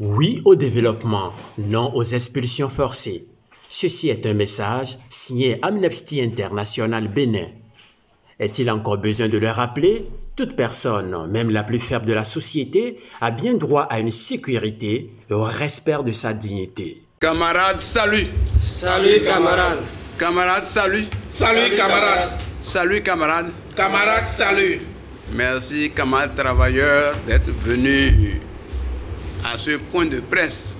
Oui au développement, non aux expulsions forcées. Ceci est un message signé Amnesty International Bénin. Est-il encore besoin de le rappeler? Toute personne, même la plus faible de la société, a bien droit à une sécurité et au respect de sa dignité. Camarades, salut. Salut camarades. Camarades, salut. Salut camarades. Salut camarades. Camarades, salut. Merci camarades travailleurs d'être venus à ce point de presse.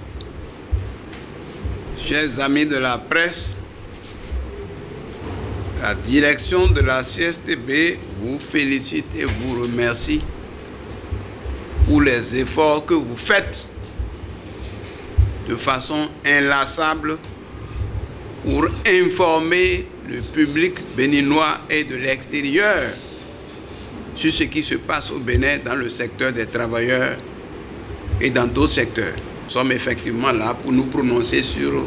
Chers amis de la presse, la direction de la CSTB vous félicite et vous remercie pour les efforts que vous faites de façon inlassable pour informer le public béninois et de l'extérieur sur ce qui se passe au Bénin dans le secteur des travailleurs et dans d'autres secteurs. Nous sommes effectivement là pour nous prononcer sur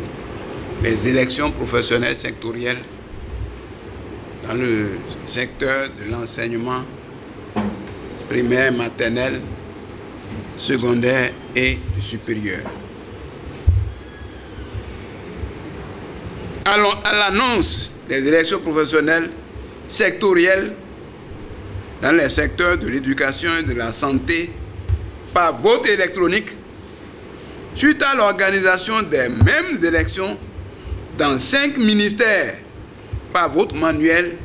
les élections professionnelles sectorielles dans le secteur de l'enseignement primaire, maternel, secondaire et supérieur. Allons à l'annonce des élections professionnelles sectorielles dans les secteurs de l'éducation et de la santé par vote électronique suite à l'organisation des mêmes élections dans 5 ministères par vote manuel.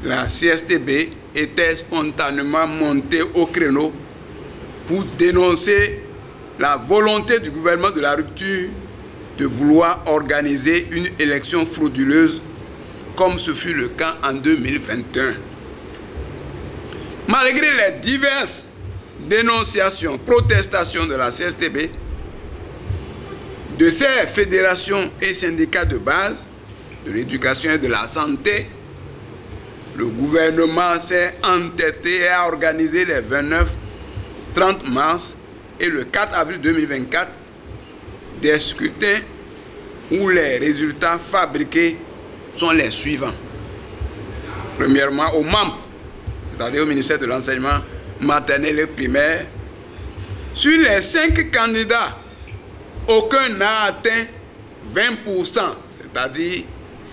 La CSTB était spontanément montée au créneau pour dénoncer la volonté du gouvernement de la rupture de vouloir organiser une élection frauduleuse comme ce fut le cas en 2021. Malgré les diverses dénonciations, protestations de la CSTB, de ses fédérations et syndicats de base, de l'éducation et de la santé, le gouvernement s'est entêté à organiser les 29, 30 mars et le 4 avril 2024 des scrutins où les résultats fabriqués sont les suivants. Premièrement, au MAMP, c'est-à-dire au ministère de l'Enseignement maternel et primaire, sur les 5 candidats, aucun n'a atteint 20%, c'est-à-dire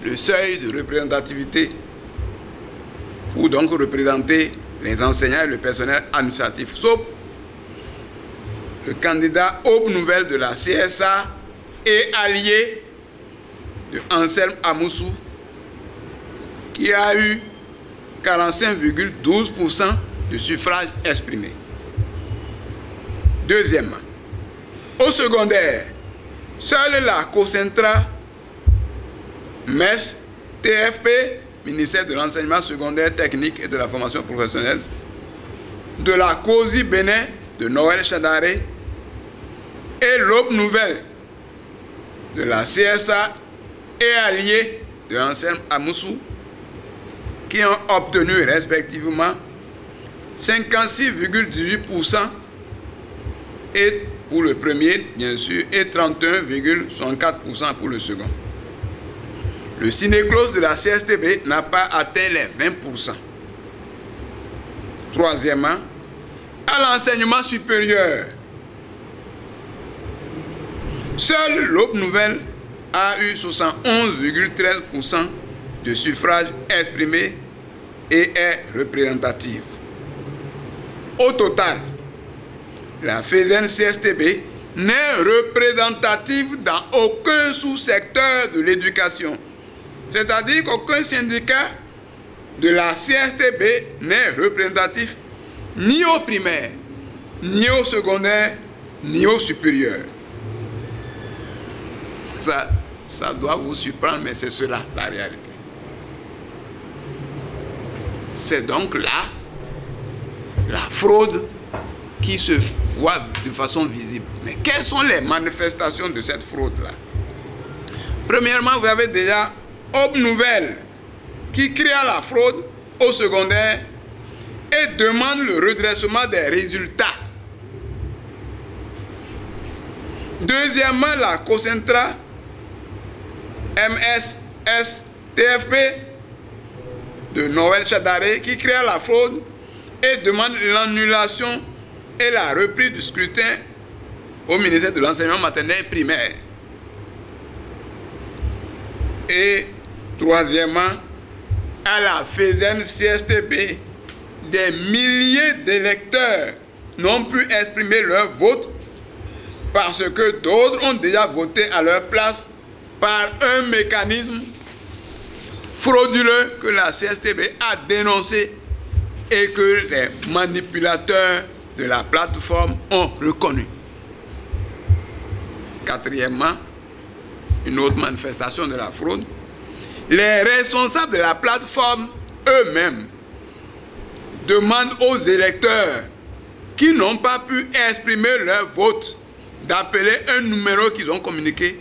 le seuil de représentativité pour donc représenter les enseignants et le personnel administratif, sauf le candidat Aube Nouvelle de la CSA et allié de Anselme Amoussou, qui a eu 45,12% de suffrages exprimés. Deuxièmement, au secondaire, seule la COCENTRA, MES, TFP, ministère de l'Enseignement secondaire technique et de la formation professionnelle, de la COSI Bénin, de Noël Chadaré, et l'Aube Nouvelle de la CSA et allié de Anselme Amoussou, qui ont obtenu respectivement 56,18% et pour le premier, bien sûr, et 31,64% pour le second. Le synéclose de la CSTB n'a pas atteint les 20%. Troisièmement, à l'enseignement supérieur, seule l'Aube Nouvelle a eu 71,13% de suffrages exprimés et est représentative. Au total, la FESEN CSTB n'est représentative dans aucun sous-secteur de l'éducation. C'est-à-dire qu'aucun syndicat de la CSTB n'est représentatif ni au primaire, ni au secondaire, ni au supérieur. Ça doit vous surprendre, mais c'est cela la réalité. C'est donc là la fraude qui se voit de façon visible. Mais quelles sont les manifestations de cette fraude-là? Premièrement, vous avez déjà Aube Nouvelle qui créa la fraude au secondaire et demande le redressement des résultats. Deuxièmement, la COCENTRA, MSS, TFP de Noël Chadaré qui créa la fraude et demande l'annulation et la reprise du scrutin au ministère de l'enseignement maternel et primaire. Et troisièmement, à la FESEN CSTB, des milliers d'électeurs n'ont pu exprimer leur vote parce que d'autres ont déjà voté à leur place par un mécanisme frauduleux que la CSTB a dénoncé et que les manipulateurs de la plateforme ont reconnu. Quatrièmement, une autre manifestation de la fraude, les responsables de la plateforme eux-mêmes demandent aux électeurs qui n'ont pas pu exprimer leur vote d'appeler un numéro qu'ils ont communiqué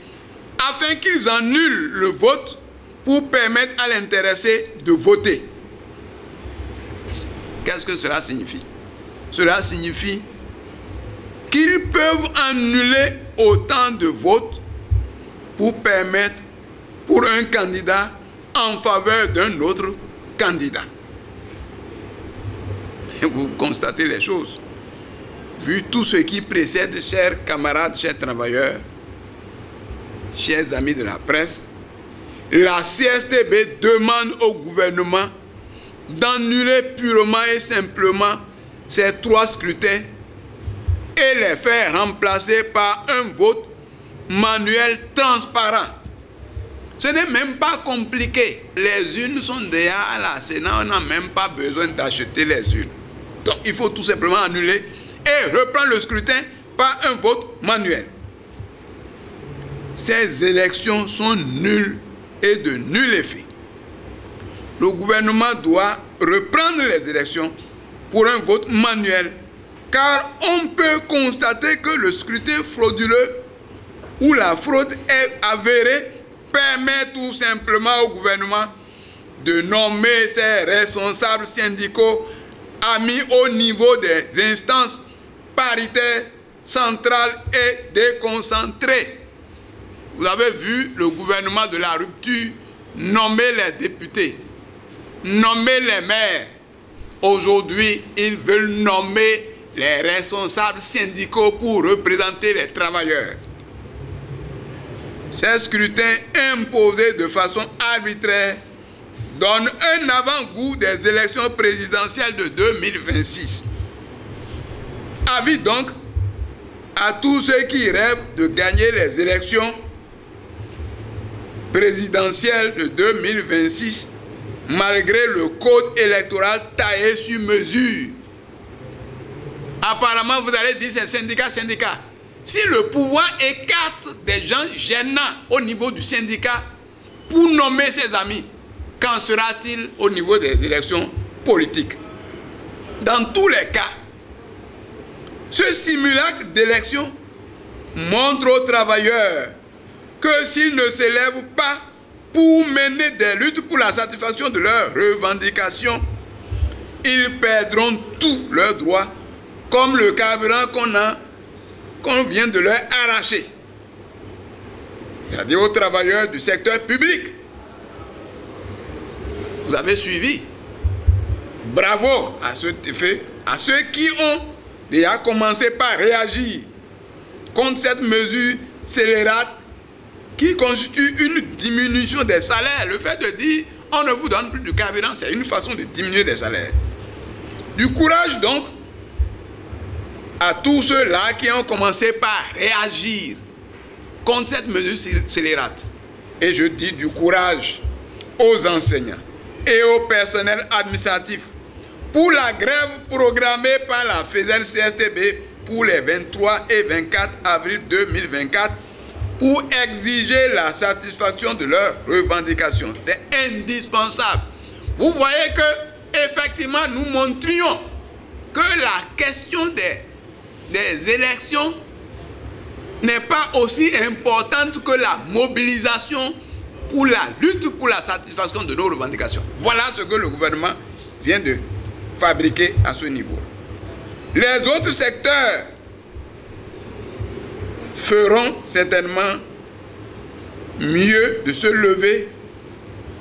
afin qu'ils annulent le vote pour permettre à l'intéressé de voter. Qu'est-ce que cela signifie? Cela signifie qu'ils peuvent annuler autant de votes pour permettre pour un candidat en faveur d'un autre candidat. Et vous constatez les choses. Vu tout ce qui précède, chers camarades, chers travailleurs, chers amis de la presse, la CSTB demande au gouvernement d'annuler purement et simplement ces 3 scrutins et les faire remplacer par un vote manuel transparent. Ce n'est même pas compliqué. Les urnes sont déjà à la Sénat, on n'a même pas besoin d'acheter les urnes. Donc il faut tout simplement annuler et reprendre le scrutin par un vote manuel. Ces élections sont nulles et de nul effet. Le gouvernement doit reprendre les élections pour un vote manuel, car on peut constater que le scrutin frauduleux où la fraude est avérée permet tout simplement au gouvernement de nommer ses responsables syndicaux amis au niveau des instances paritaires, centrales et déconcentrées. Vous avez vu le gouvernement de la rupture nommer les députés, nommer les maires. Aujourd'hui, ils veulent nommer les responsables syndicaux pour représenter les travailleurs. Ces scrutins imposés de façon arbitraire donnent un avant-goût des élections présidentielles de 2026. Avis donc à tous ceux qui rêvent de gagner les élections présidentielles de 2026 malgré le code électoral taillé sur mesure. Apparemment, vous allez dire c'est syndicat. Si le pouvoir écarte des gens gênants au niveau du syndicat pour nommer ses amis, qu'en sera-t-il au niveau des élections politiques? Dans tous les cas, ce simulacre d'élection montre aux travailleurs que s'ils ne s'élèvent pas pour mener des luttes pour la satisfaction de leurs revendications, ils perdront tous leurs droits, comme le carburant qu'on vient de leur arracher. C'est-à-dire aux travailleurs du secteur public. Vous avez suivi. Bravo à cet effet, à ceux qui ont déjà commencé par réagir contre cette mesure scélérate qui constitue une diminution des salaires. Le fait de dire on ne vous donne plus de carburant, c'est une façon de diminuer les salaires. Du courage donc à tous ceux-là qui ont commencé par réagir contre cette mesure scélérate. Et je dis du courage aux enseignants et au personnel administratif pour la grève programmée par la FESEN CSTB pour les 23 et 24 avril 2024 pour exiger la satisfaction de leurs revendications. C'est indispensable. Vous voyez que effectivement nous montrions que la question des élections n'est pas aussi importante que la mobilisation pour la lutte pour la satisfaction de nos revendications. Voilà ce que le gouvernement vient de fabriquer à ce niveau. Les autres secteurs feront certainement mieux de se lever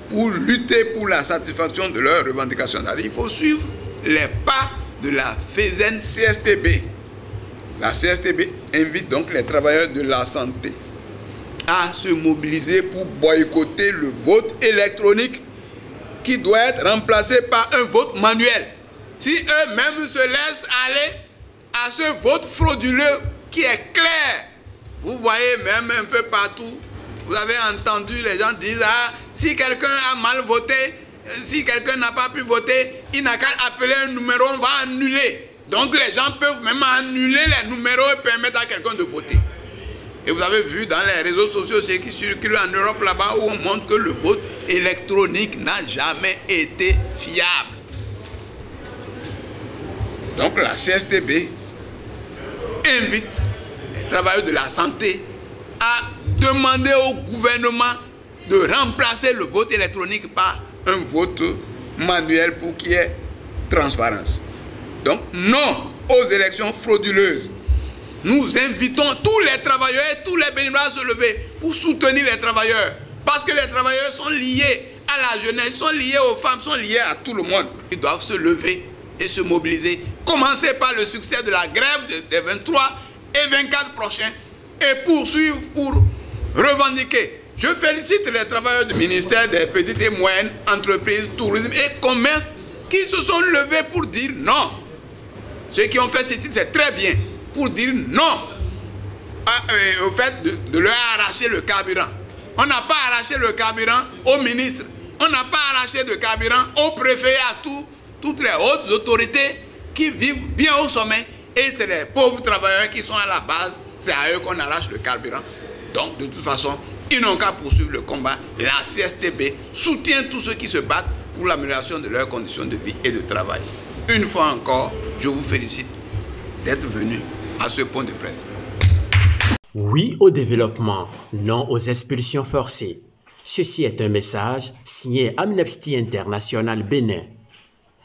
pour lutter pour la satisfaction de leurs revendications. Il faut suivre les pas de la FESEN CSTB. La CSTB invite donc les travailleurs de la santé à se mobiliser pour boycotter le vote électronique qui doit être remplacé par un vote manuel. Si eux-mêmes se laissent aller à ce vote frauduleux qui est clair, vous voyez même un peu partout, vous avez entendu les gens dire, ah, si quelqu'un a mal voté, si quelqu'un n'a pas pu voter, il n'a qu'à appeler un numéro, on va annuler. Donc les gens peuvent même annuler les numéros et permettre à quelqu'un de voter. Et vous avez vu dans les réseaux sociaux, ce qui circule en Europe là-bas, où on montre que le vote électronique n'a jamais été fiable. Donc la CSTB invite les travailleurs de la santé à demander au gouvernement de remplacer le vote électronique par un vote manuel pour qu'il y ait transparence. Donc non aux élections frauduleuses. Nous invitons tous les travailleurs et tous les bénévoles à se lever pour soutenir les travailleurs. Parce que les travailleurs sont liés à la jeunesse, sont liés aux femmes, sont liés à tout le monde. Ils doivent se lever et se mobiliser. Commencer par le succès de la grève des 23 et 24 prochains et poursuivre pour revendiquer. Je félicite les travailleurs du ministère des petites et moyennes entreprises, tourisme et commerce qui se sont levés pour dire non. Ceux qui ont fait ce titre, c'est très bien, pour dire non au fait de leur arracher le carburant. On n'a pas arraché le carburant au ministre, on n'a pas arraché le carburant au préfet, à toutes les hautes autorités qui vivent bien au sommet. Et c'est les pauvres travailleurs qui sont à la base, c'est à eux qu'on arrache le carburant. Donc de toute façon, ils n'ont qu'à poursuivre le combat. La CSTB soutient tous ceux qui se battent pour l'amélioration de leurs conditions de vie et de travail. Une fois encore, je vous félicite d'être venus à ce point de presse. Oui au développement, non aux expulsions forcées. Ceci est un message signé Amnesty International Bénin.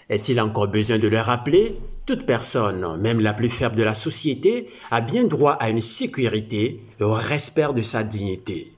Est-il encore besoin de le rappeler? Toute personne, même la plus faible de la société, a bien droit à une sécurité et au respect de sa dignité.